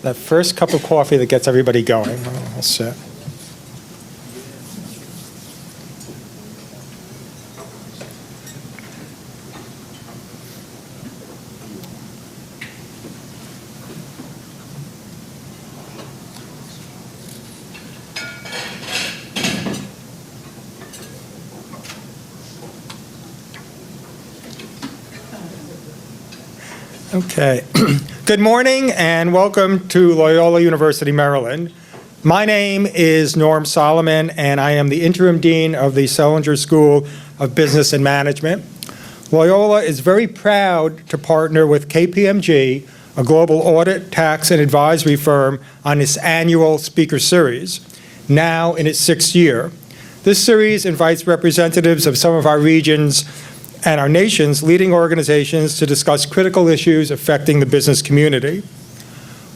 That first cup of coffee that gets everybody going. I'll sit. Okay. Good morning and welcome to Loyola University, Maryland. My name is Norm Solomon and I am the interim dean of the Selinger School of Business and Management. Loyola is very proud to partner with KPMG, a global audit, tax, and advisory firm, on its annual speaker series, now in its 6th year. This series invites representatives of some of our region's and our nation's leading organizations to discuss critical issues affecting the business community.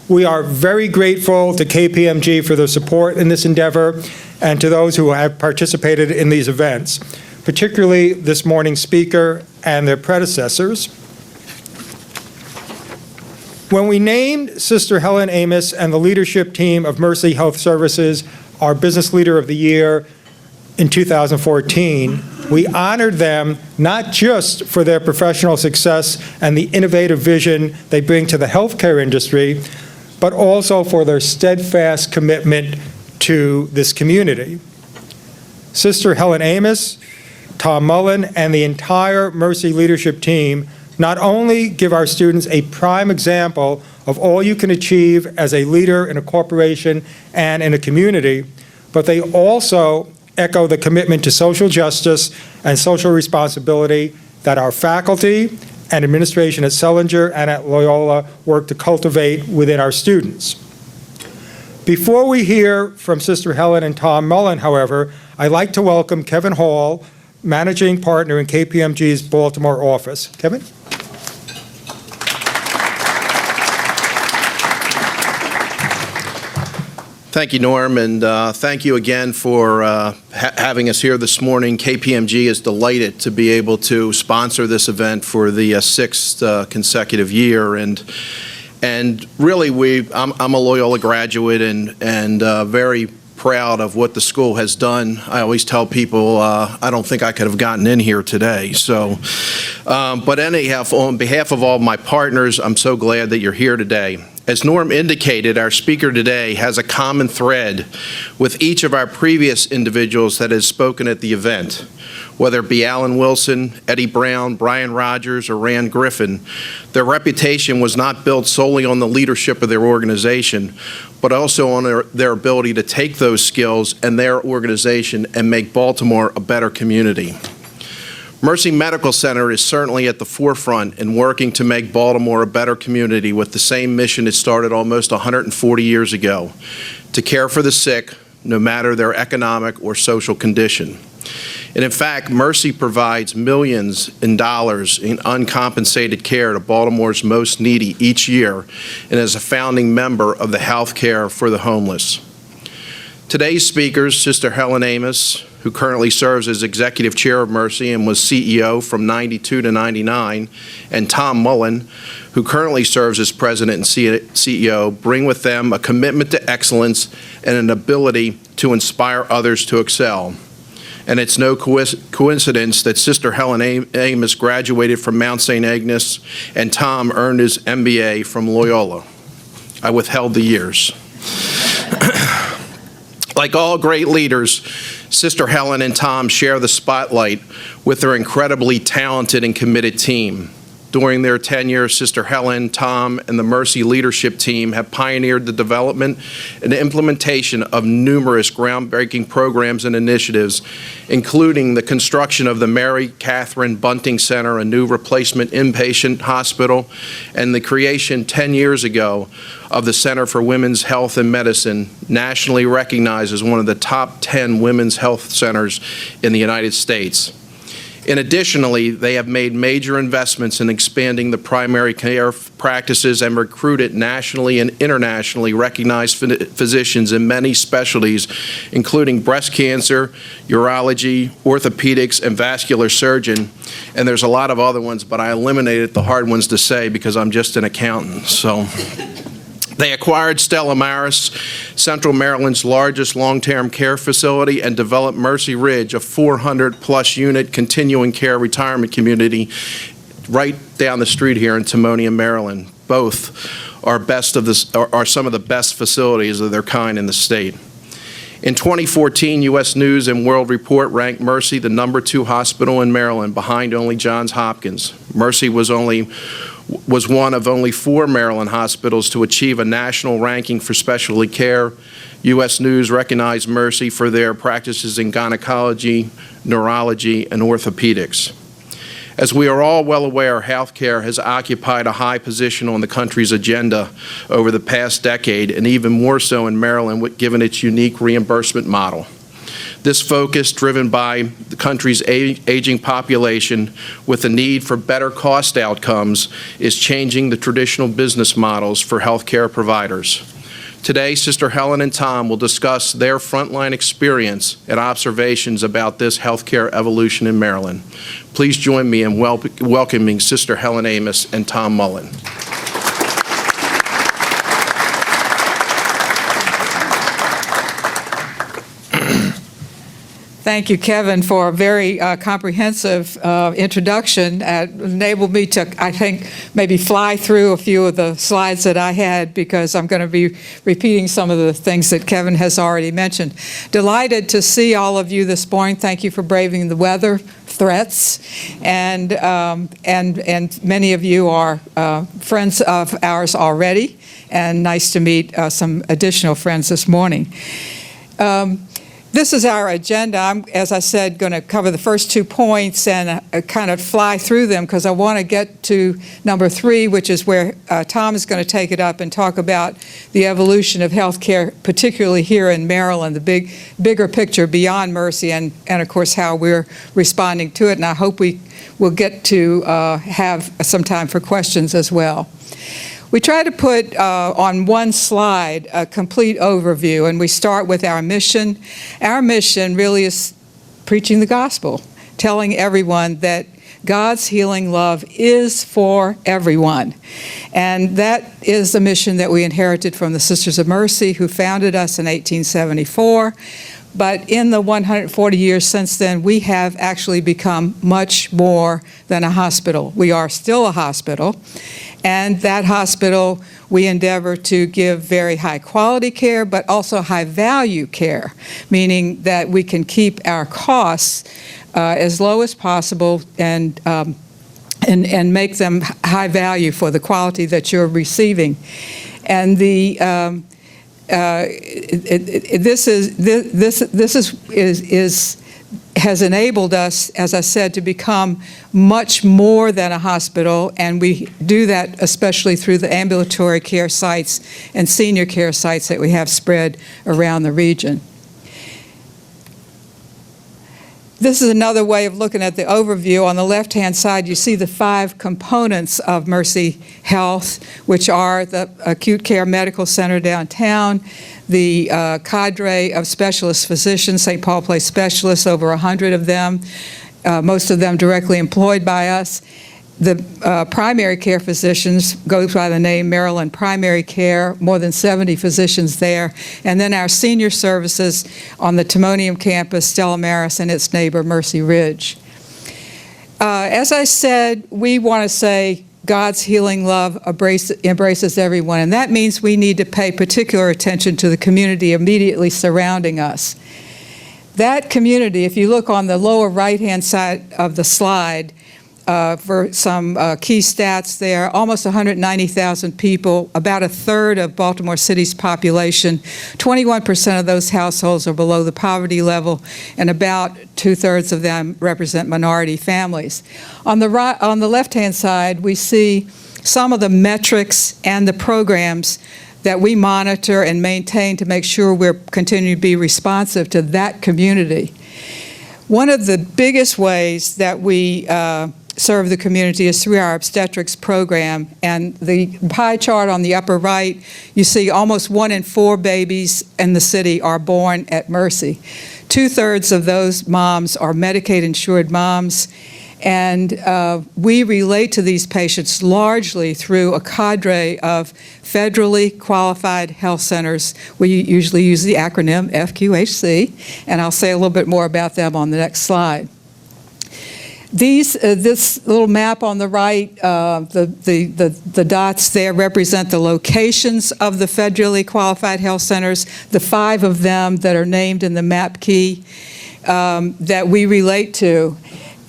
We are very grateful to KPMG for their support in this endeavor and to those who have participated in these events, particularly this morning's speaker and their predecessors. When we named Sister Helen Amos and the leadership team of Mercy Health Services our Business Leader of the Year in 2014, we honored them not just for their professional success and the innovative vision they bring to the healthcare industry, but also for their steadfast commitment to this community. Sister Helen Amos, Tom Mullen, and the entire Mercy leadership team not only give our students a prime example of all you can achieve as a leader in a corporation and in a community, but they also echo the commitment to social justice and social responsibility that our faculty and administration at Selinger and at Loyola work to cultivate within our students. Before we hear from Sister Helen and Tom Mullen, however, I'd like to welcome Kevin Hall, Managing Partner in KPMG's Baltimore office. Kevin? Thank you, Norm, and thank you again for having us here this morning. KPMG is delighted to be able to sponsor this event for the 6th consecutive year, and really I'm a Loyola graduate and very proud of what the school has done. I always tell people I don't think I could have gotten in here today. So, but anyhow, on behalf of all my partners, I'm so glad that you're here today. As Norm indicated, our speaker today has a common thread with each of our previous individuals that has spoken at the event. Whether it be Alan Wilson, Eddie Brown, Brian Rogers, or Rand Griffin, their reputation was not built solely on the leadership of their organization, but also on their ability to take those skills and their organization and make Baltimore a better community. Mercy Medical Center is certainly at the forefront in working to make Baltimore a better community with the same mission it started almost 140 years ago, to care for the sick, no matter their economic or social condition. And in fact, Mercy provides millions in dollars in uncompensated care to Baltimore's most needy each year and is a founding member of the Health Care for the Homeless. Today's speakers, Sister Helen Amos, who currently serves as Executive Chair of Mercy and was CEO from '92 to '99, and Tom Mullen, who currently serves as President and CEO, bring with them a commitment to excellence and an ability to inspire others to excel. And it's no coincidence that Sister Helen Amos graduated from Mount St. Agnes and Tom earned his MBA from Loyola. I withheld the years. Like all great leaders, Sister Helen and Tom share the spotlight with their incredibly talented and committed team. During their tenure, Sister Helen, Tom, and the Mercy leadership team have pioneered the development and implementation of numerous groundbreaking programs and initiatives, including the construction of the Mary Catherine Bunting Center, a new replacement inpatient hospital, and the creation 10 years ago of the Center for Women's Health and Medicine, nationally recognized as one of the top 10 women's health centers in the United States. Additionally, they have made major investments in expanding the primary care practices and recruited nationally and internationally recognized physicians in many specialties, including breast cancer, urology, orthopedics, and vascular surgeon. And there's a lot of other ones, but I eliminated the hard ones to say because I'm just an accountant. So they acquired Stella Maris, Central Maryland's largest long-term care facility, and developed Mercy Ridge, a 400-plus unit continuing care retirement community right down the street here in Timonium, Maryland. Both are some of the best facilities of their kind in the state. In 2014, U.S. News and World Report ranked Mercy the #2 hospital in Maryland, behind only Johns Hopkins. Mercy was one of only 4 Maryland hospitals to achieve a national ranking for specialty care. U.S. News recognized Mercy for their practices in gynecology, neurology, and orthopedics. As we are all well aware, healthcare has occupied a high position on the country's agenda over the past decade, and even more so in Maryland, given its unique reimbursement model. This focus, driven by the country's aging population with the need for better cost outcomes, is changing the traditional business models for healthcare providers. Today, Sister Helen and Tom will discuss their frontline experience and observations about this healthcare evolution in Maryland. Please join me in welcoming Sister Helen Amos and Tom Mullen. Thank you, Kevin, for a very comprehensive introduction. Enabled me to, I think, maybe fly through a few of the slides that I had because I'm going to be repeating some of the things that Kevin has already mentioned. Delighted to see all of you this morning. Thank you for braving the weather threats, and many of you are friends of ours already, and nice to meet some additional friends this morning. This is our agenda. I'm, as I said, going to cover the first 2 points and kind of fly through them because I want to get to number 3, which is where Tom is going to take it up and talk about the evolution of healthcare, particularly here in Maryland, the bigger picture beyond Mercy, and of course how we're responding to it. And I hope we will get to have some time for questions as well. We try to put on one slide a complete overview, and we start with our mission. Our mission really is preaching the gospel, telling everyone that God's healing love is for everyone. And that is the mission that we inherited from the Sisters of Mercy, who founded us in 1874. But in the 140 years since then, we have actually become much more than a hospital. We are still a hospital, and that hospital, we endeavor to give very high quality care, but also high value care, meaning that we can keep our costs as low as possible and make them high value for the quality that you're receiving. And the has enabled us, as I said, to become much more than a hospital, and we do that especially through the ambulatory care sites and senior care sites that we have spread around the region. This is another way of looking at the overview. On the left-hand side, you see the 5 components of Mercy Health, which are the acute care medical center downtown, the cadre of specialist physicians, St. Paul Place specialists, over 100 of them, most of them directly employed by us. The primary care physicians goes by the name Maryland Primary Care, more than 70 physicians there. And then our senior services on the Timonium campus, Stella Maris and its neighbor, Mercy Ridge. As I said, we want to say God's healing love embraces everyone, and that means we need to pay particular attention to the community immediately surrounding us. That community, if you look on the lower right-hand side of the slide, for some key stats there, almost 190,000 people, about a third of Baltimore City's population. 21% of those households are below the poverty level, and about 2/3 of them represent minority families. On the left-hand side, we see some of the metrics and the programs that we monitor and maintain to make sure we're continuing to be responsive to that community. One of the biggest ways that we serve the community is through our obstetrics program. And the pie chart on the upper right, you see almost 1 in 4 babies in the city are born at Mercy. 2/3 of those moms are Medicaid-insured moms. And we relate to these patients largely through a cadre of federally qualified health centers. We usually use the acronym FQHC, and I'll say a little bit more about them on the next slide. This little map on the right, the dots there represent the locations of the federally qualified health centers, the 5 of them that are named in the map key that we relate to.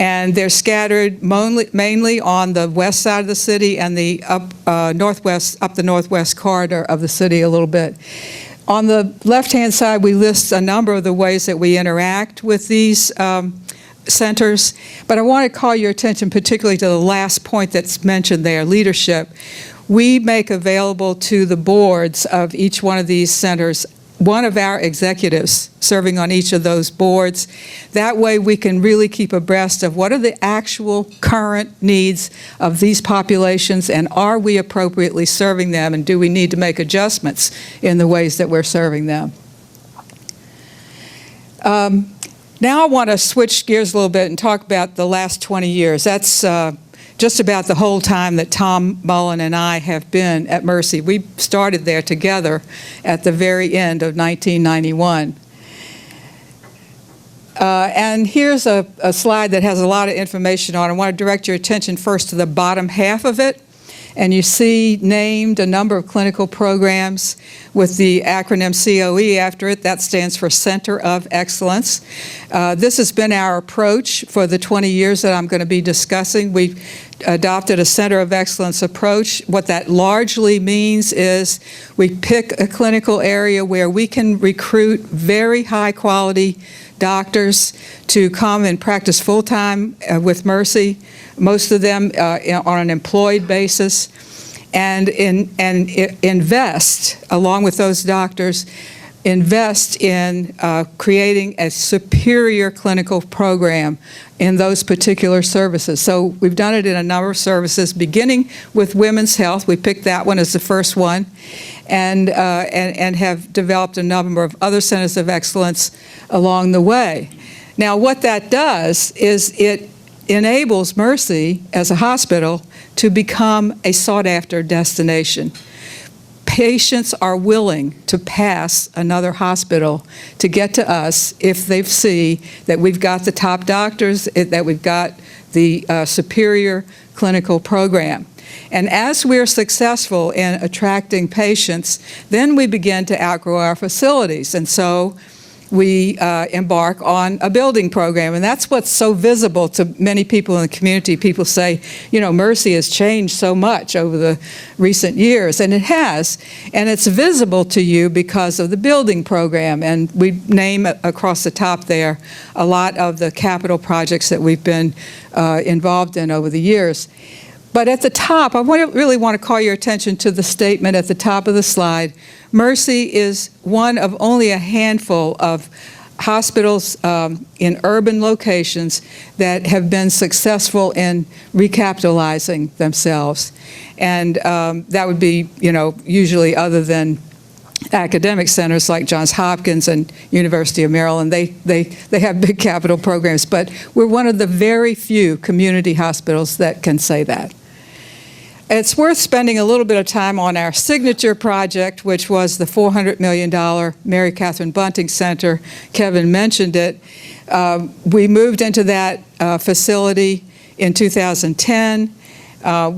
And they're scattered mainly on the west side of the city and the up the northwest corridor of the city a little bit. On the left-hand side, we list a number of the ways that we interact with these centers, but I want to call your attention particularly to the last point that's mentioned there, leadership. We make available to the boards of each one of these centers one of our executives serving on each of those boards. That way we can really keep abreast of what are the actual current needs of these populations, and are we appropriately serving them, and do we need to make adjustments in the ways that we're serving them. Now I want to switch gears a little bit and talk about the last 20 years. That's just about the whole time that Tom Mullen and I have been at Mercy. We started there together at the very end of 1991. And here's a slide that has a lot of information on it. I want to direct your attention first to the bottom half of it. And you see named a number of clinical programs with the acronym COE after it. That stands for Center of Excellence. This has been our approach for the 20 years that I'm going to be discussing. We've adopted a Center of Excellence approach. What that largely means is we pick a clinical area where we can recruit very high quality doctors to come and practice full-time with Mercy, most of them on an employed basis, and invest, along with those doctors, invest in creating a superior clinical program in those particular services. So we've done it in a number of services, beginning with women's health. We picked that one as the first one, and have developed a number of other centers of excellence along the way. Now, what that does is it enables Mercy as a hospital to become a sought-after destination. Patients are willing to pass another hospital to get to us if they see that we've got the top doctors, that we've got the superior clinical program. And as we're successful in attracting patients, then we begin to outgrow our facilities. And so we embark on a building program. And that's what's so visible to many people in the community. People say, you know, Mercy has changed so much over the recent years. And it has. And it's visible to you because of the building program. And we name across the top there a lot of the capital projects that we've been involved in over the years. But at the top, I really want to call your attention to the statement at the top of the slide. Mercy is one of only a handful of hospitals in urban locations that have been successful in recapitalizing themselves. And that would be, you know, usually other than academic centers like Johns Hopkins and University of Maryland. They have big capital programs, but we're one of the very few community hospitals that can say that. It's worth spending a little bit of time on our signature project, which was the $400 million Mary Catherine Bunting Center. Kevin mentioned it. We moved into that facility in 2010.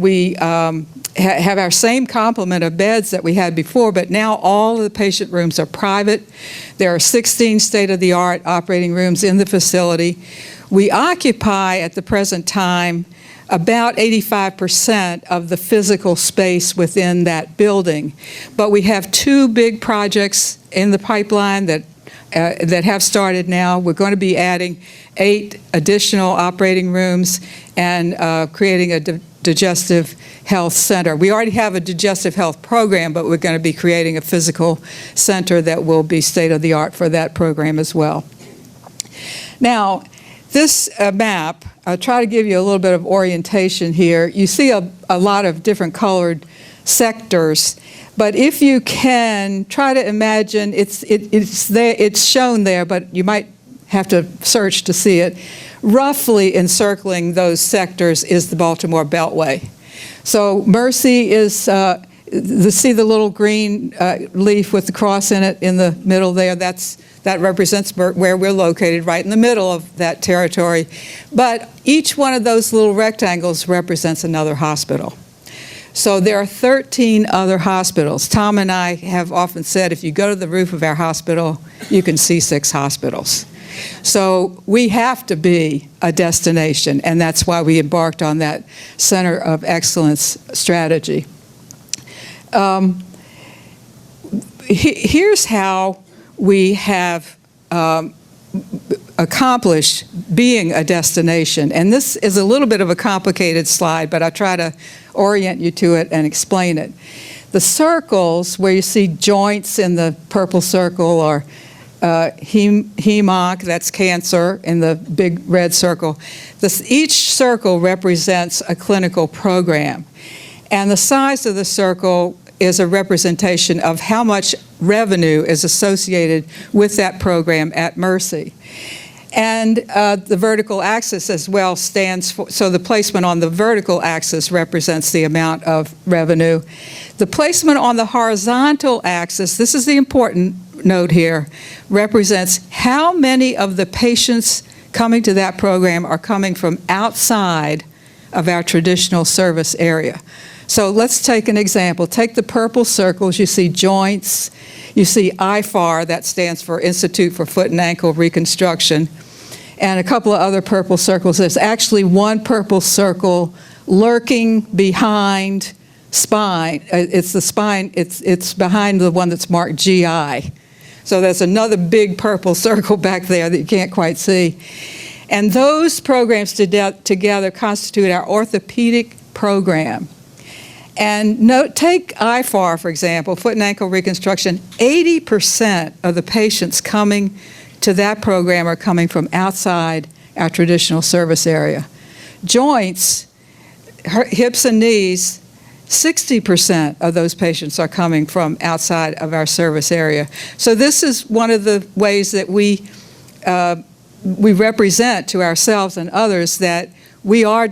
We have our same complement of beds that we had before, but now all of the patient rooms are private. There are 16 state-of-the-art operating rooms in the facility. We occupy, at the present time, about 85% of the physical space within that building. But we have 2 big projects in the pipeline that have started now. We're going to be adding 8 additional operating rooms and creating a digestive health center. We already have a digestive health program, but we're going to be creating a physical center that will be state-of-the-art for that program as well. Now, This map, I'll try to give you a little bit of orientation here. You see a lot of different colored sectors, but if you can try to imagine, it's there, it's shown there, but you might have to search to see it. Roughly encircling those sectors is the Baltimore Beltway. So Mercy is, see the little green leaf with the cross in it in the middle there? That represents where we're located, right in the middle of that territory. But each one of those little rectangles represents another hospital. So there are 13 other hospitals. Tom and I have often said, if you go to the roof of our hospital, you can see 6 hospitals. So we have to be a destination, and that's why we embarked on that Center of Excellence strategy. Here's how we have accomplished being a destination. And this is a little bit of a complicated slide, but I'll try to orient you to it and explain it. The circles, where you see joints in the purple circle, or HEMOC, that's cancer, in the big red circle. Each circle represents a clinical program. And the size of the circle is a representation of how much revenue is associated with that program at Mercy. And the vertical axis as well stands for, so the placement on the vertical axis represents the amount of revenue. The placement on the horizontal axis, this is the important note here, represents how many of the patients coming to that program are coming from outside of our traditional service area. So let's take an example. Take the purple circles. You see joints. You see IFAR, that stands for Institute for Foot and Ankle Reconstruction, and a couple of other purple circles. There's actually one purple circle lurking behind spine. It's the spine. It's behind the one that's marked GI. So there's another big purple circle back there that you can't quite see. And those programs together constitute our orthopedic program. And take IFAR, for example, foot and ankle reconstruction. 80% of the patients coming to that program are coming from outside our traditional service area. Joints, hips and knees, 60% of those patients are coming from outside of our service area. So this is one of the ways that we represent to ourselves and others that we are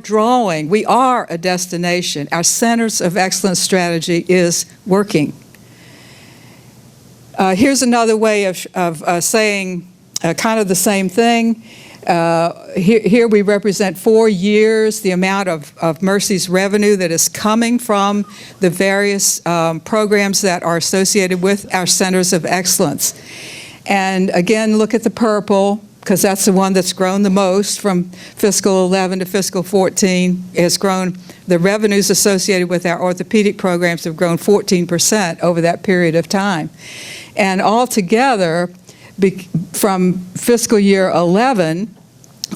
a destination. Our Centers of Excellence strategy is working. Here's another way of saying kind of the same thing. Here we represent 4 years, the amount of Mercy's revenue that is coming from the various programs that are associated with our Centers of Excellence. And again, look at the purple, because that's the one that's grown the most from fiscal 11 to fiscal 14. It's grown, the revenues associated with our orthopedic programs have grown 14% over that period of time. And altogether, from fiscal year 11,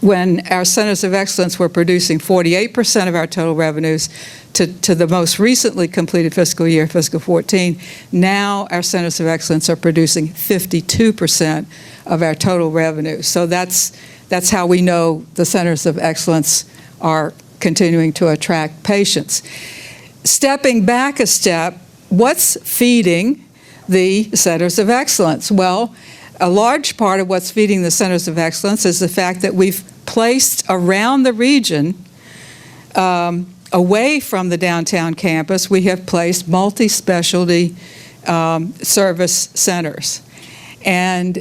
when our Centers of Excellence were producing 48% of our total revenues, to the most recently completed fiscal year, fiscal 14, now our Centers of Excellence are producing 52% of our total revenue. So that's how we know the Centers of Excellence are continuing to attract patients. Stepping back a step, what's feeding the Centers of Excellence? Well, a large part of what's feeding the Centers of Excellence is the fact that we've placed around the region, away from the downtown campus, we have placed multi-specialty service centers. And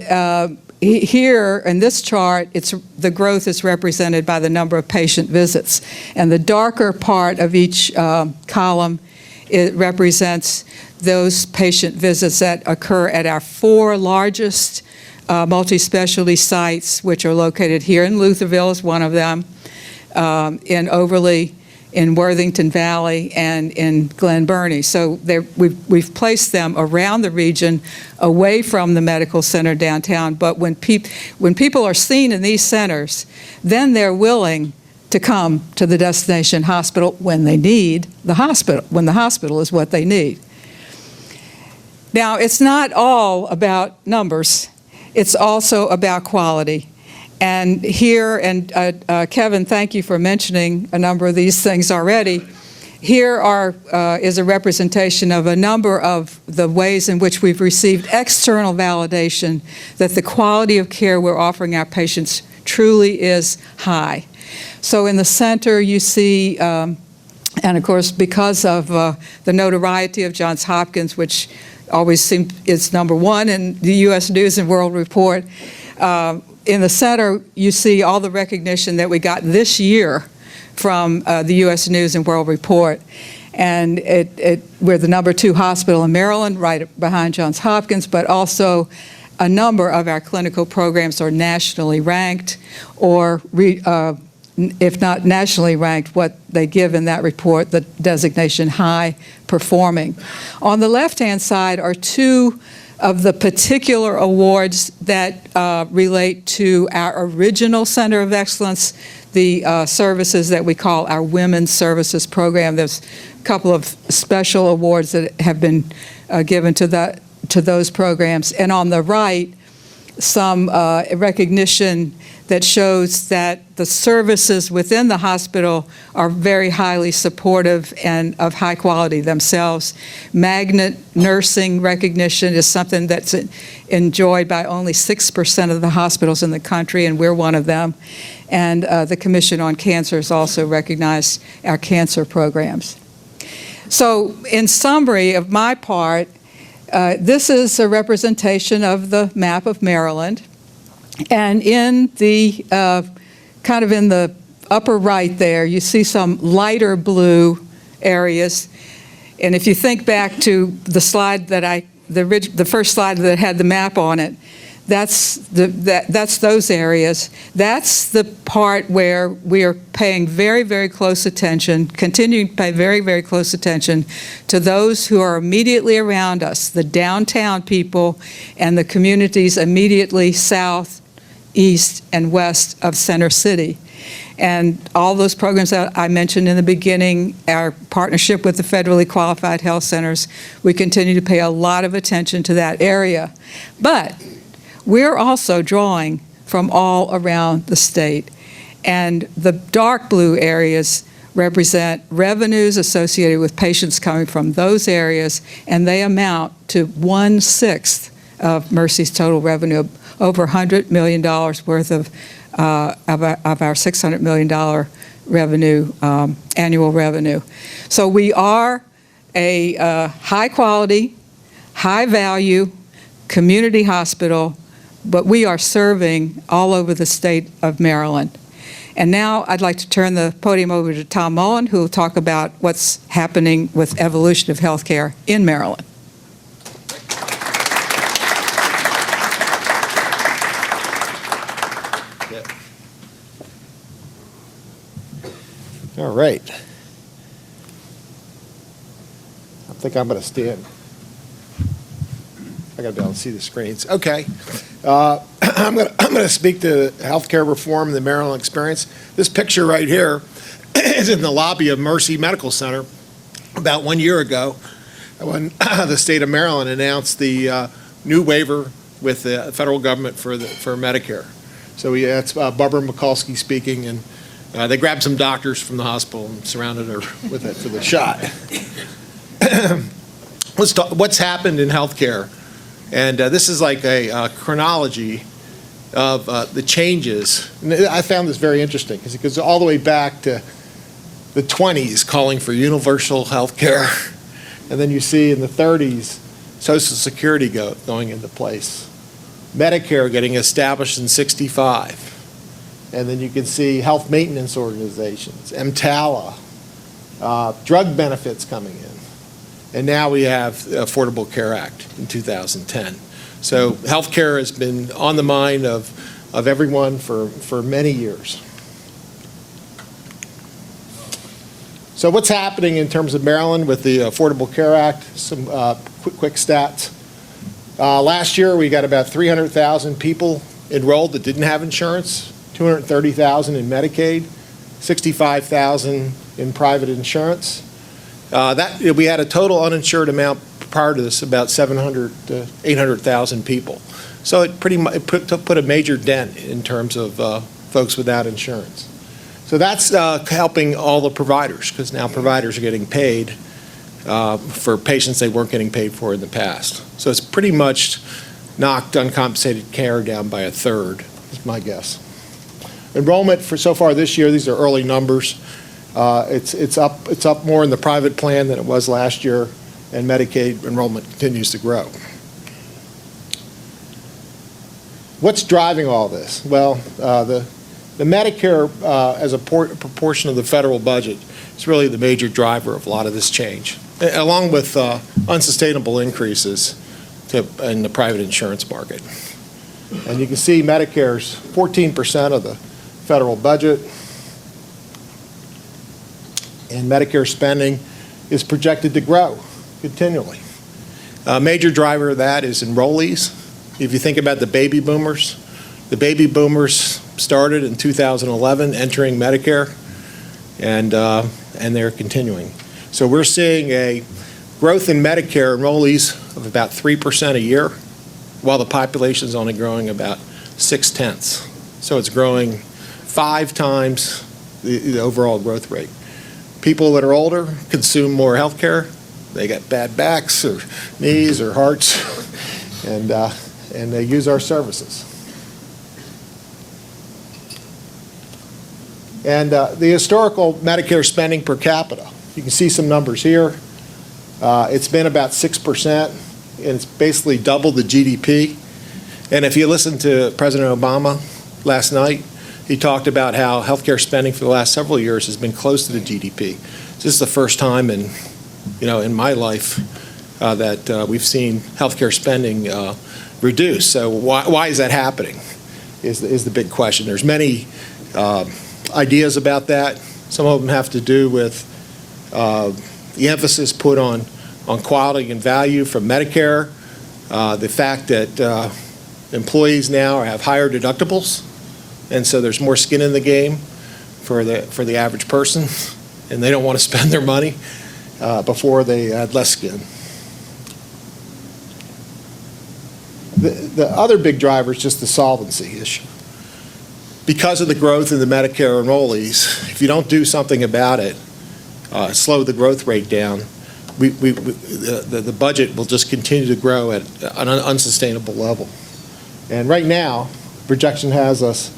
here in this chart, the growth is represented by the number of patient visits. And the darker part of each column, it represents those patient visits that occur at our 4 largest multi-specialty sites, which are located here in Lutherville is one of them, in Overley, in Worthington Valley, and in Glen Burnie. So we've placed them around the region, away from the medical center downtown. But when people are seen in these centers, then they're willing to come to the destination hospital when they need the hospital, when the hospital is what they need. Now, it's not all about numbers. It's also about quality. And here, and Kevin, thank you for mentioning a number of these things already. Here is a representation of a number of the ways in which we've received external validation that the quality of care we're offering our patients truly is high. So in the center, you see, and of course, because of the notoriety of Johns Hopkins, which always seems is number one in the U.S. News and World Report, in the center, you see all the recognition that we got this year from the U.S. News and World Report. And we're the number 2 hospital in Maryland, right behind Johns Hopkins, but also a number of our clinical programs are nationally ranked, or if not nationally ranked, what they give in that report, the designation high performing. On the left-hand side are 2 of the particular awards that relate to our original Center of Excellence, the services that we call our Women's Services Program. There's a couple of special awards that have been given to those programs. And on the right, some recognition that shows that the services within the hospital are very highly supportive and of high quality themselves. Magnet nursing recognition is something that's enjoyed by only 6% of the hospitals in the country, and we're one of them. And the Commission on Cancer has also recognized our cancer programs. So in summary of my part, this is a representation of the map of Maryland. And in the, kind of in the upper right there, you see some lighter blue areas. And if you think back to the slide that the first slide that had the map on it, that's those areas. That's the part where we are paying very, very close attention, continuing to pay very, very close attention to those who are immediately around us, the downtown people and the communities immediately south, east, and west of Center City. And all those programs that I mentioned in the beginning, our partnership with the federally qualified health centers, we continue to pay a lot of attention to that area. But we're also drawing from all around the state. And the dark blue areas represent revenues associated with patients coming from those areas, and they amount to 1/6 of Mercy's total revenue, over $100 million worth of our $600 million revenue, annual revenue. So we are a high quality, high value community hospital, but we are serving all over the state of Maryland. And now I'd like to turn the podium over to Tom Mullen, who will talk about what's happening with evolution of healthcare in Maryland. All right. I think I'm going to stand. I got to be able to see the screens. Okay. I'm going to speak to healthcare reform and the Maryland experience. This picture right here is in the lobby of Mercy Medical Center about 1 year ago when the state of Maryland announced the new waiver with the federal government for Medicare. So that's Barbara Mikulski speaking, and they grabbed some doctors from the hospital and surrounded her with it for the shot. Let's talk what's happened in healthcare. And this is like a chronology of the changes. And I found this very interesting because it goes all the way back to the 20s calling for universal health care. And then you see in the 30s Social Security going into place. Medicare getting established in 65. And then you can see health maintenance organizations, EMTALA, drug benefits coming in. And now we have the Affordable Care Act in 2010. So healthcare has been on the mind of everyone for many years. So what's happening in terms of Maryland with the Affordable Care Act? Some quick stats. Last year we got about 300,000 people enrolled that didn't have insurance, 230,000 in Medicaid, 65,000 in private insurance. We had a total uninsured amount prior to this, about 700 to 800,000 people. So it pretty much put a major dent in terms of folks without insurance. So that's helping all the providers, because now providers are getting paid for patients they weren't getting paid for in the past. So it's pretty much knocked uncompensated care down by a third, is my guess. Enrollment for so far this year, these are early numbers. It's up more in the private plan than it was last year, and Medicaid enrollment continues to grow. What's driving all this? Well, the Medicare as a proportion of the federal budget is really the major driver of a lot of this change, along with unsustainable increases in the private insurance market. And you can see Medicare's 14% of the federal budget, and Medicare spending is projected to grow continually. A major driver of that is enrollees. If you think about the baby boomers started in 2011 entering Medicare, and they're continuing. So we're seeing a growth in Medicare enrollees of about 3% a year, while the population is only growing about 0.6. So it's growing 5 times the overall growth rate. People that are older consume more health care. They got bad backs or knees or hearts, and they use our services. And the historical Medicare spending per capita, you can see some numbers here. It's been about 6%, and it's basically double the GDP. And if you listen to President Obama last night, he talked about how healthcare spending for the last several years has been close to the GDP. This is the first time in my life that we've seen healthcare spending reduce. So why is that happening? Is the big question. There's many ideas about that. Some of them have to do with the emphasis put on quality and value from Medicare, the fact that employees now have higher deductibles, and so there's more skin in the game for the average person, and they don't want to spend their money before they had less skin. The other big driver is just the solvency issue. Because of the growth in the Medicare enrollees, if you don't do something about it, slow the growth rate down, the budget will just continue to grow at an unsustainable level. And right now, projection has us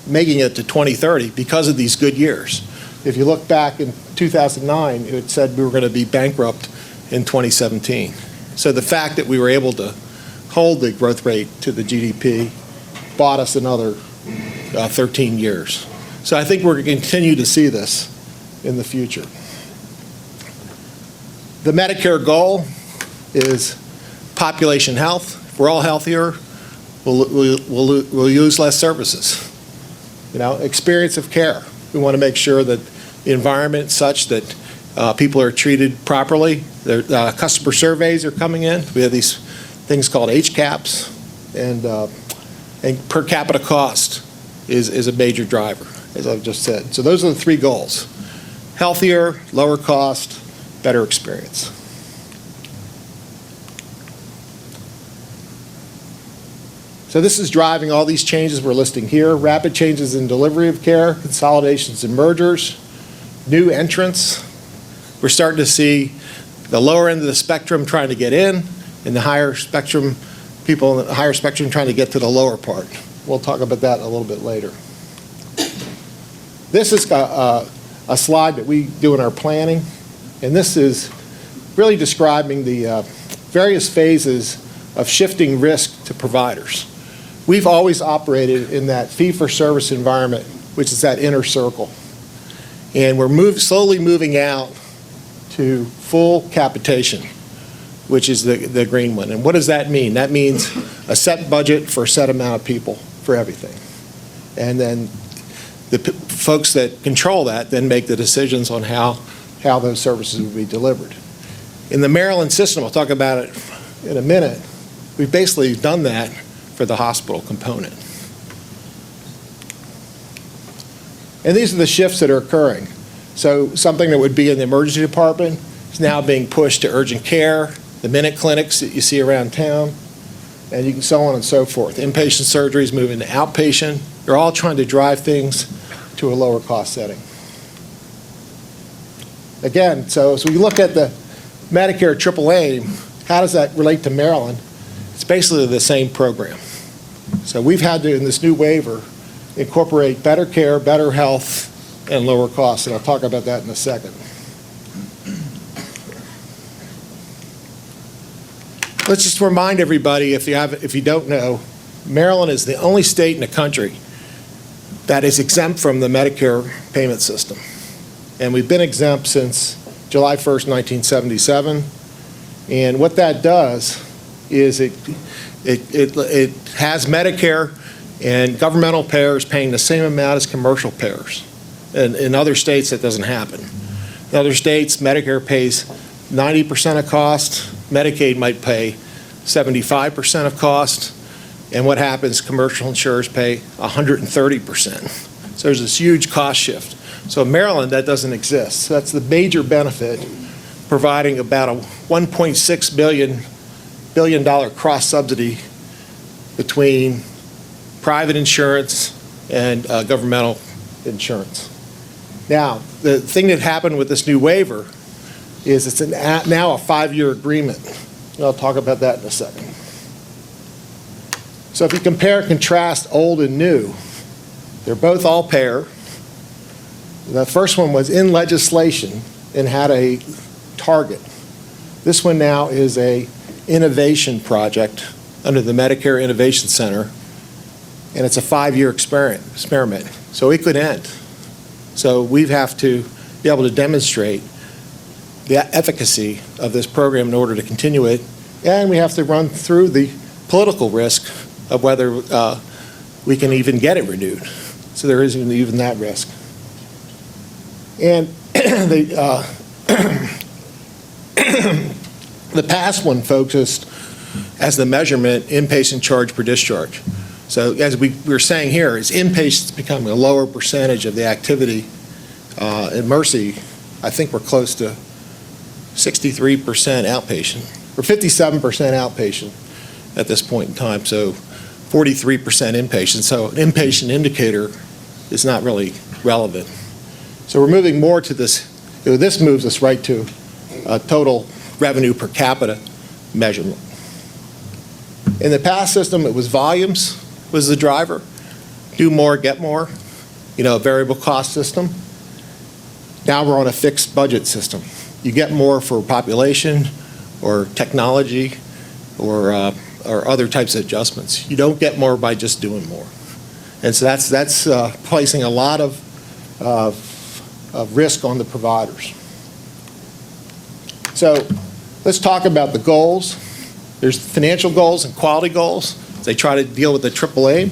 making it to 2030 because of these good years. If you look back in 2009, it said we were going to be bankrupt in 2017. So the fact that we were able to hold the growth rate to the GDP bought us another 13 years. So I think we're going to continue to see this in the future. The Medicare goal is population health. If we're all healthier, we'll use less services. Experience of care. We want to make sure that the environment is such that people are treated properly. Customer surveys are coming in. We have these things called HCAHPS, and per capita cost is a major driver, as I've just said. So those are the 3 goals: healthier, lower cost, better experience. So this is driving all these changes we're listing here: rapid changes in delivery of care, consolidations and mergers, new entrants. We're starting to see the lower end of the spectrum trying to get in, and the higher spectrum, people in the higher spectrum trying to get to the lower part. We'll talk about that a little bit later. This is a slide that we do in our planning, and this is really describing the various phases of shifting risk to providers. We've always operated in that fee-for-service environment, which is that inner circle. And we're slowly moving out to full capitation, which is the green one. And what does that mean? That means a set budget for a set amount of people for everything. And then the folks that control that then make the decisions on how those services will be delivered. In the Maryland system, I'll talk about it in a minute, we've basically done that for the hospital component. And these are the shifts that are occurring. So something that would be in the emergency department is now being pushed to urgent care, the minute clinics that you see around town, and you can so on and so forth. Inpatient surgeries moving to outpatient. They're all trying to drive things to a lower cost setting. Again, so as we look at the Medicare AAA, how does that relate to Maryland? It's basically the same program. So we've had to, in this new waiver, incorporate better care, better health, and lower costs, and I'll talk about that in a second. Let's just remind everybody, if you don't know, Maryland is the only state in the country that is exempt from the Medicare payment system. And we've been exempt since July 1st, 1977. And what that does is it has Medicare and governmental payers paying the same amount as commercial payers. And in other states, that doesn't happen. In other states, Medicare pays 90% of cost, Medicaid might pay 75% of cost, and what happens, commercial insurers pay 130%. So there's this huge cost shift. So in Maryland, that doesn't exist. So that's the major benefit, providing about a $1.6 billion cross subsidy between private insurance and governmental insurance. Now, the thing that happened with this new waiver is it's now a 5-year agreement. And I'll talk about that in a second. So if you compare and contrast old and new, they're both all payer. The first one was in legislation and had a target. This one now is a innovation project under the Medicare Innovation Center, and it's a 5-year experiment. So it could end. So we have to be able to demonstrate the efficacy of this program in order to continue it, and we have to run through the political risk of whether we can even get it renewed. So there isn't even that risk. And the past one focused as the measurement inpatient charge per discharge. So as we were saying here, is inpatients becoming a lower percentage of the activity in Mercy. I think we're close to 63% outpatient, or 57% outpatient at this point in time, so 43% inpatient. So an inpatient indicator is not really relevant. So we're moving more to this. This moves us right to total revenue per capita measurement. In the past system, it was volumes was the driver. Do more, get more. A variable cost system. Now we're on a fixed budget system. You get more for population or technology or other types of adjustments. You don't get more by just doing more. And so that's placing a lot of risk on the providers. So let's talk about the goals. There's financial goals and quality goals. They try to deal with the AAA.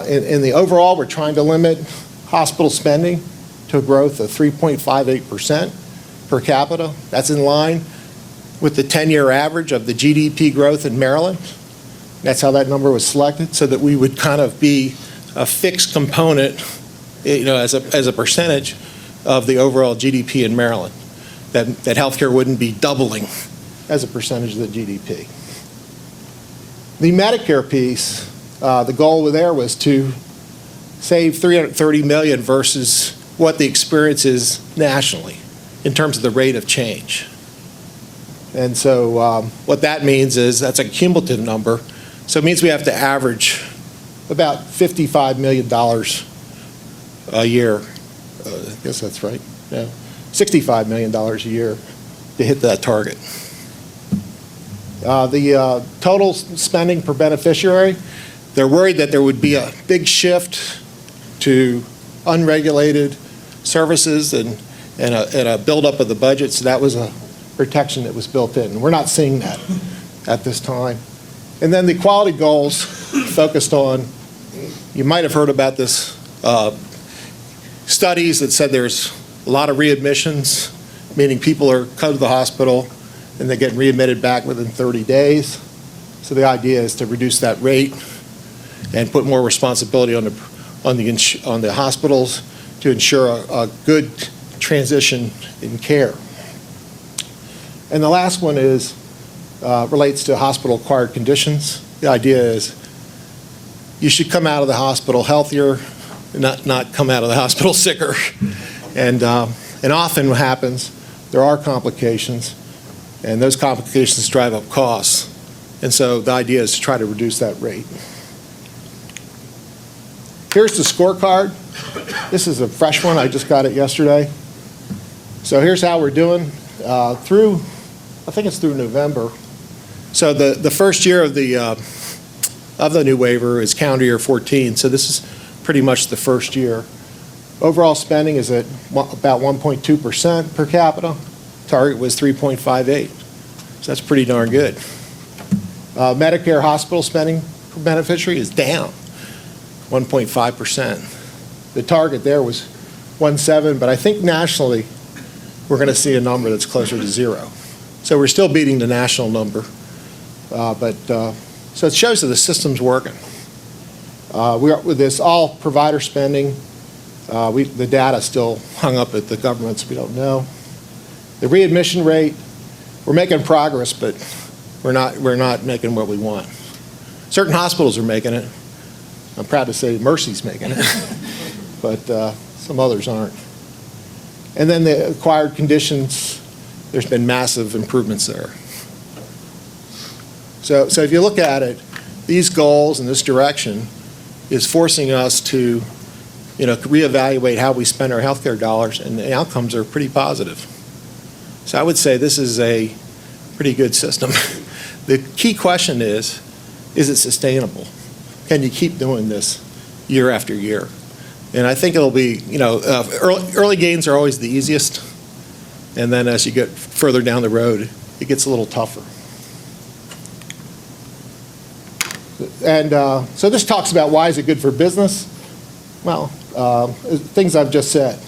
In the overall, we're trying to limit hospital spending to a growth of 3.58% per capita. That's in line with the 10-year average of the GDP growth in Maryland. That's how that number was selected, so that we would kind of be a fixed component, as a percentage of the overall GDP in Maryland. That healthcare wouldn't be doubling as a percentage of the GDP. The Medicare piece, the goal there was to save $330 million versus what the experience is nationally in terms of the rate of change. And so what that means is that's a cumulative number. So it means we have to average about $55 million a year. I guess that's right. Yeah. $65 million a year to hit that target. The total spending per beneficiary, they're worried that there would be a big shift to unregulated services and a buildup of the budget, so that was a protection that was built in. We're not seeing that at this time. And then the quality goals focused on, you might have heard about this, studies that said there's a lot of readmissions, meaning people are come to the hospital and they get readmitted back within 30 days. So the idea is to reduce that rate and put more responsibility on the hospitals to ensure a good transition in care. And the last one is, relates to hospital-acquired conditions. The idea is you should come out of the hospital healthier, not come out of the hospital sicker. And often what happens, there are complications, and those complications drive up costs. And so the idea is to try to reduce that rate. Here's the scorecard. This is a fresh one. I just got it yesterday. So here's how we're doing through, I think it's through November. So the first year of the new waiver is calendar year 14. So this is pretty much the first year. Overall spending is at about 1.2% per capita. Target was 3.58. So that's pretty darn good. Medicare hospital spending per beneficiary is down 1.5%. The target there was 1.7, but I think nationally we're going to see a number that's closer to 0. So we're still beating the national number. So it shows that the system's working. With this all provider spending, the data's still hung up at the government, so we don't know. The readmission rate, we're making progress, but we're not making what we want. Certain hospitals are making it. I'm proud to say Mercy's making it, but some others aren't. And then the acquired conditions, there's been massive improvements there. So if you look at it, these goals and this direction is forcing us to, reevaluate how we spend our healthcare dollars, and the outcomes are pretty positive. So I would say this is a pretty good system. The key question is it sustainable? Can you keep doing this year after year? And I think it'll be, early gains are always the easiest, and then as you get further down the road, it gets a little tougher. And so this talks about why is it good for business? Well, things I've just said.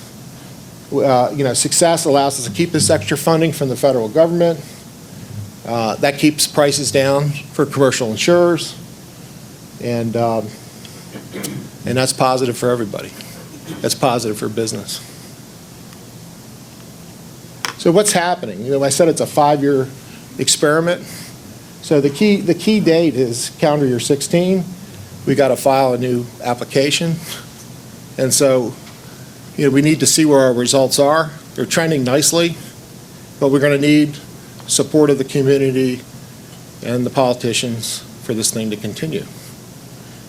Success allows us to keep this extra funding from the federal government. That keeps prices down for commercial insurers, and that's positive for everybody. That's positive for business. So what's happening? I said it's a 5-year experiment. So the key date is calendar year 16. We got to file a new application, and so we need to see where our results are. They're trending nicely, but we're going to need support of the community and the politicians for this thing to continue.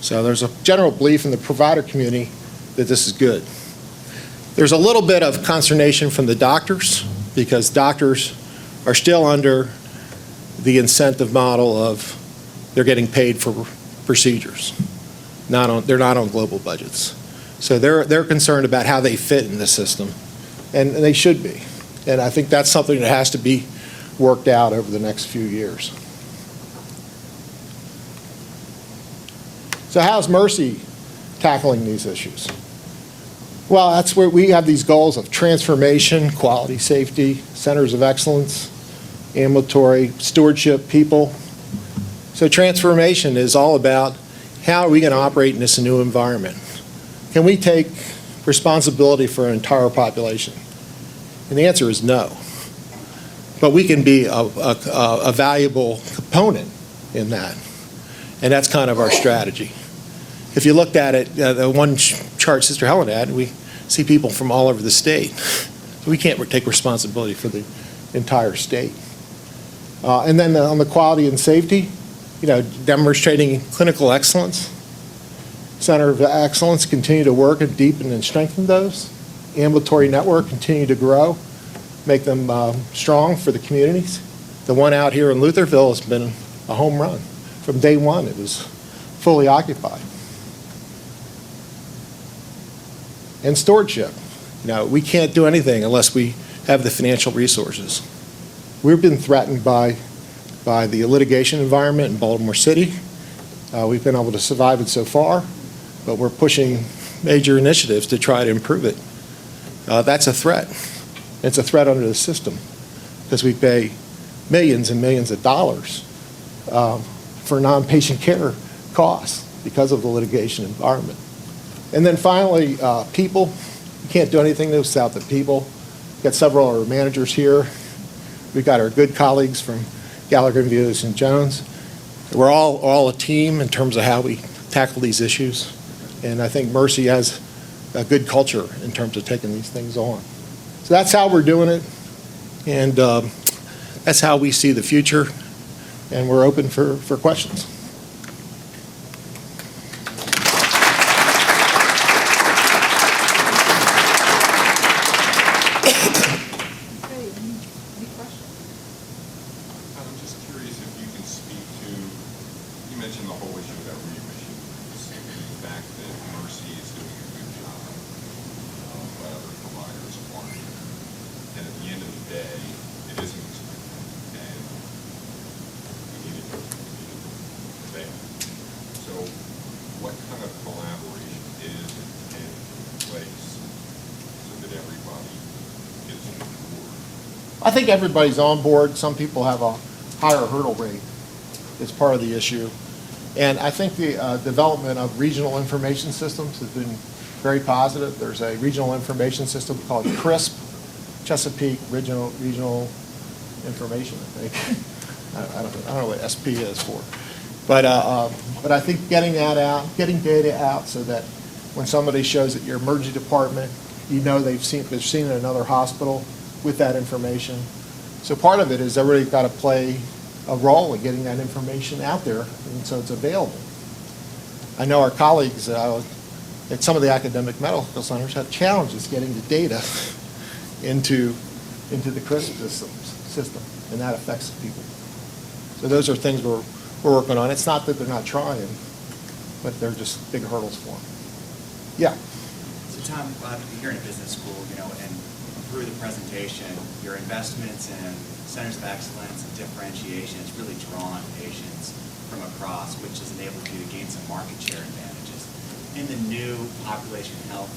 So there's a general belief in the provider community that this is good. There's a little bit of consternation from the doctors, because doctors are still under the incentive model of they're getting paid for procedures. They're not on global budgets. So they're concerned about how they fit in the system, and they should be. And I think that's something that has to be worked out over the next few years. So how's Mercy tackling these issues? Well, that's where we have these goals of transformation, quality, safety, centers of excellence, ambulatory, stewardship, people. So transformation is all about how are we going to operate in this new environment? Can we take responsibility for an entire population? And the answer is no. But we can be a valuable component in that. And that's kind of our strategy. If you looked at it, the one chart Sister Helen had, we see people from all over the state. So we can't take responsibility for the entire state. And then on the quality and safety, demonstrating clinical excellence. Center of Excellence continue to work and deepen and strengthen those. Ambulatory network continue to grow, make them strong for the communities. The one out here in Lutherville has been a home run. From day one, it was fully occupied. And stewardship. We can't do anything unless we have the financial resources. We've been threatened by the litigation environment in Baltimore City. We've been able to survive it so far, but we're pushing major initiatives to try to improve it. That's a threat. It's a threat under the system because we pay millions and millions of dollars for non-patient care costs because of the litigation environment. And then finally, people. You can't do anything without the people. We've got several of our managers here. We've got our good colleagues from Gallagher, Vilas, and Jones. We're all a team in terms of how we tackle these issues. And I think Mercy has a good culture in terms of taking these things on. So that's how we're doing it. And that's how we see the future. And we're open for questions. I'm just curious if you can speak to, you mentioned the whole issue about readmissions, the fact that Mercy is doing a good job, but other providers aren't. And at the end of the day, it is an expense, and we need it to fail. So what kind of collaboration is in place so that everybody gets on board? I think everybody's on board. Some people have a higher hurdle rate. It's part of the issue. And I think the development of regional information systems has been very positive. There's a regional information system called CRISP, Chesapeake Regional Information, I think. I don't know what SP is for. But I think getting that out, getting data out so that when somebody shows at your emergency department, you know they've seen it in another hospital with that information. So part of it is everybody's got to play a role in getting that information out there, and so it's available. I know our colleagues at some of the academic medical centers have challenges getting the data into the CRISP system, and that affects the people. So those are things we're working on. It's not that they're not trying, but they're just big hurdles for them. Yeah. So Tom, you're in a business school, and through the presentation, your investments in centers of excellence and differentiation has really drawn patients from across, which has enabled you to gain some market share advantages. In the new population health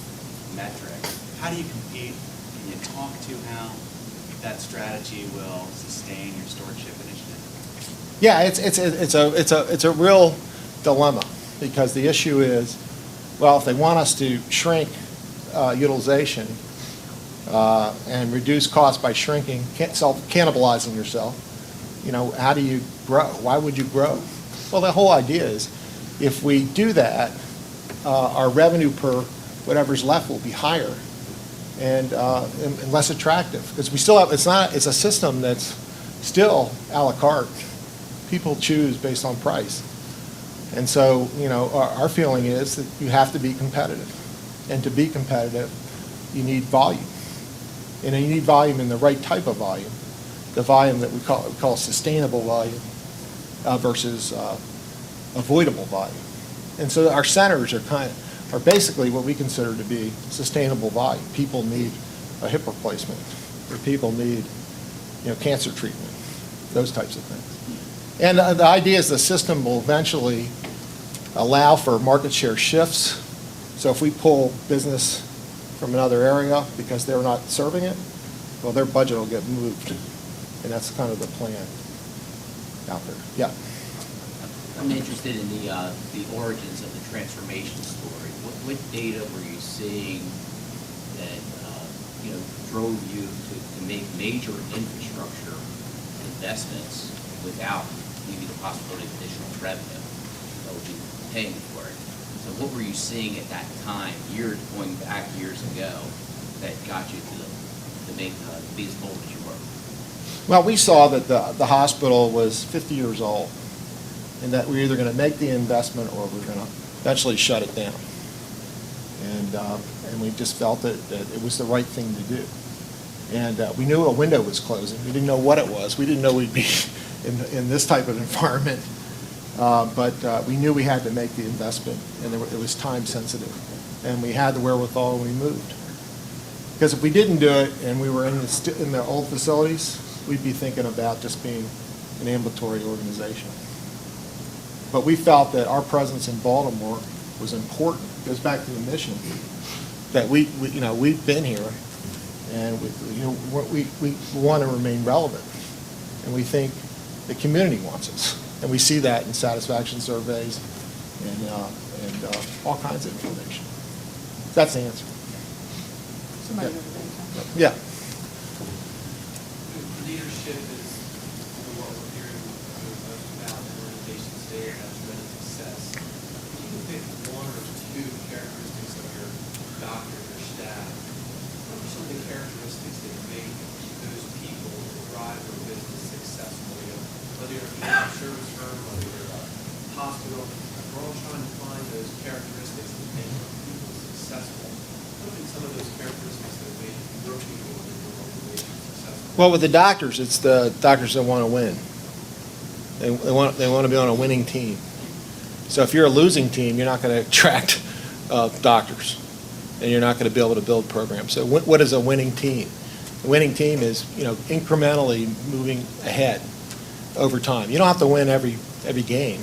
metric, how do you compete? Can you talk to how that strategy will sustain your stewardship initiative? Yeah, it's a real dilemma, because the issue is, well, if they want us to shrink utilization and reduce costs by shrinking, cannibalizing yourself, how do you grow? Why would you grow? Well, the whole idea is, if we do that, our revenue per whatever's left will be higher and less attractive, because we still have, it's a system that's still a la carte. People choose based on price. And so, our feeling is that you have to be competitive. And to be competitive, you need volume. And you need volume in the right type of volume, the volume that we call sustainable volume versus avoidable volume. And so our centers are basically what we consider to be sustainable volume. People need a hip replacement, or people need cancer treatment, those types of things. And the idea is the system will eventually allow for market share shifts. So if we pull business from another area because they're not serving it, well, their budget will get moved. And that's kind of the plan out there. Yeah. I'm interested in the origins of the transformation story. What data were you seeing that drove you to make major infrastructure investments without maybe the possibility of additional revenue that would be paying for it? So what were you seeing at that time, going back years ago, that got you to make be as bold as you were? Well, we saw that the hospital was 50 years old, and that we're either going to make the investment or we're going to eventually shut it down. And we just felt that it was the right thing to do. And we knew a window was closing. We didn't know what it was. We didn't know we'd be in this type of environment. But we knew we had to make the investment, and it was time sensitive. And we had the wherewithal, and we moved. Because if we didn't do it and we were in the old facilities, we'd be thinking about just being an ambulatory organization. But we felt that our presence in Baltimore was important. It goes back to the mission that we've been here, and we want to remain relevant, and we think the community wants us, and we see that in satisfaction surveys and all kinds of information. That's the answer. Somebody over there. Yeah. Leadership leadership is what we're hearing most about in organizations today that has tremendous success. If you can pick one or two characteristics of your doctor, your staff, what are some of the characteristics that make those people drive their business successfully? Whether you're a service firm, whether you're a hospital, we're all trying to find those characteristics that make people successful. What have been some of those characteristics that make your people in your organization successful? Well, with the doctors, it's the doctors that want to win. They want to be on a winning team. So if you're a losing team, you're not going to attract doctors, and you're not going to be able to build programs. So what is a winning team? A winning team is, incrementally moving ahead over time. You don't have to win every game,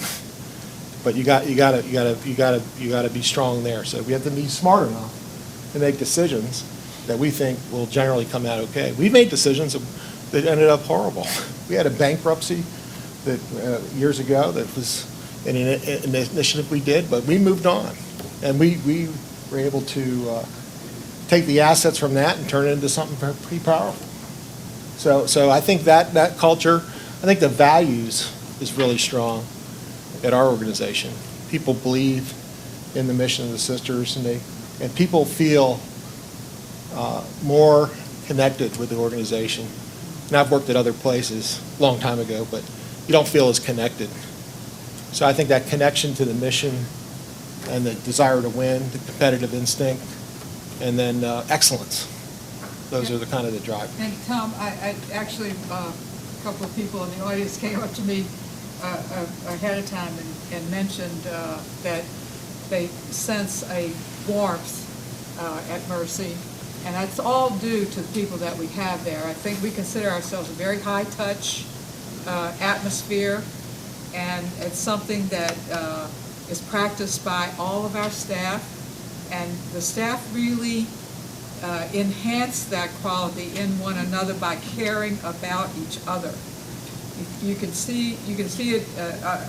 but you got to be strong there. So we have to be smart enough to make decisions that we think will generally come out okay. We made decisions that ended up horrible. We had a bankruptcy that years ago that was an initiative we did, but we moved on, and we were able to take the assets from that and turn it into something pretty powerful. So I think that culture, I think the values is really strong at our organization. People believe in the mission of the sisters, and people feel more connected with the organization. And I've worked at other places a long time ago, but you don't feel as connected. So I think that connection to the mission and the desire to win, the competitive instinct, and then excellence. Those are the kind of the drive. And Tom, I actually, a couple of people in the audience came up to me ahead of time and mentioned that they sense a warmth at Mercy, and that's all due to the people that we have there. I think we consider ourselves a very high-touch atmosphere, and it's something that is practiced by all of our staff, and the staff really enhance that quality in one another by caring about each other. You can see it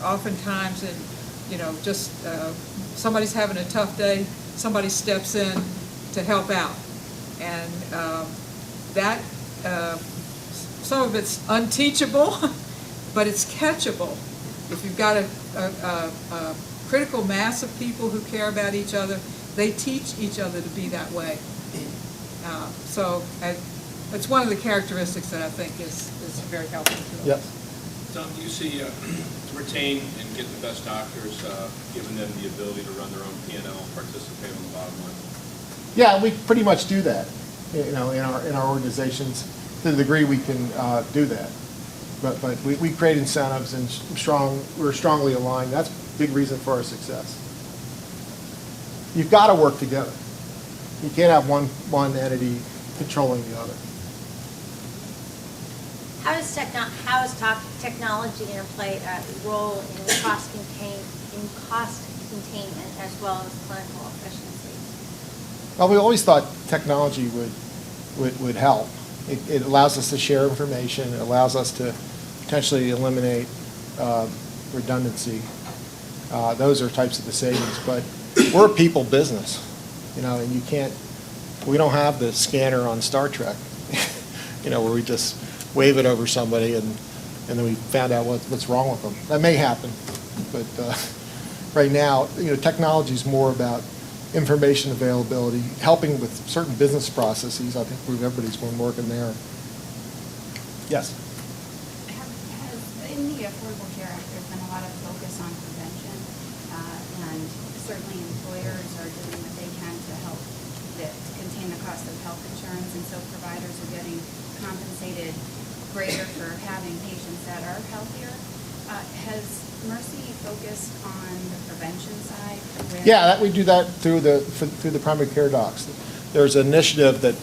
oftentimes in, just somebody's having a tough day, somebody steps in to help out. And that, some of it's unteachable, but it's catchable. If you've got a critical mass of people who care about each other, they teach each other to be that way. So it's one of the characteristics that I think is very helpful to us. Yep. Tom, do you see retain and get the best doctors, giving them the ability to run their own P&L, participate on the bottom line? Yeah, we pretty much do that, in our organizations to the degree we can do that. But we create incentives and we're strongly aligned. That's a big reason for our success. You've got to work together. You can't have one entity controlling the other. How does technology play a role in cost containment as well as clinical efficiency? Well, we always thought technology would help. It allows us to share information. It allows us to potentially eliminate redundancy. Those are types of the savings. But we're a people business, and we don't have the scanner on Star Trek, where we just wave it over somebody and then we found out what's wrong with them. That may happen, but right now, technology is more about information availability, helping with certain business processes. I think everybody's been working there. Yes? In the Affordable Care Act, there's been a lot of focus on prevention, and certainly employers are doing what they can to help to contain the cost of health insurance, and so providers are getting compensated greater for having patients that are healthier. Has Mercy focused on the prevention side? Yeah, we do that through the primary care docs. There's an initiative that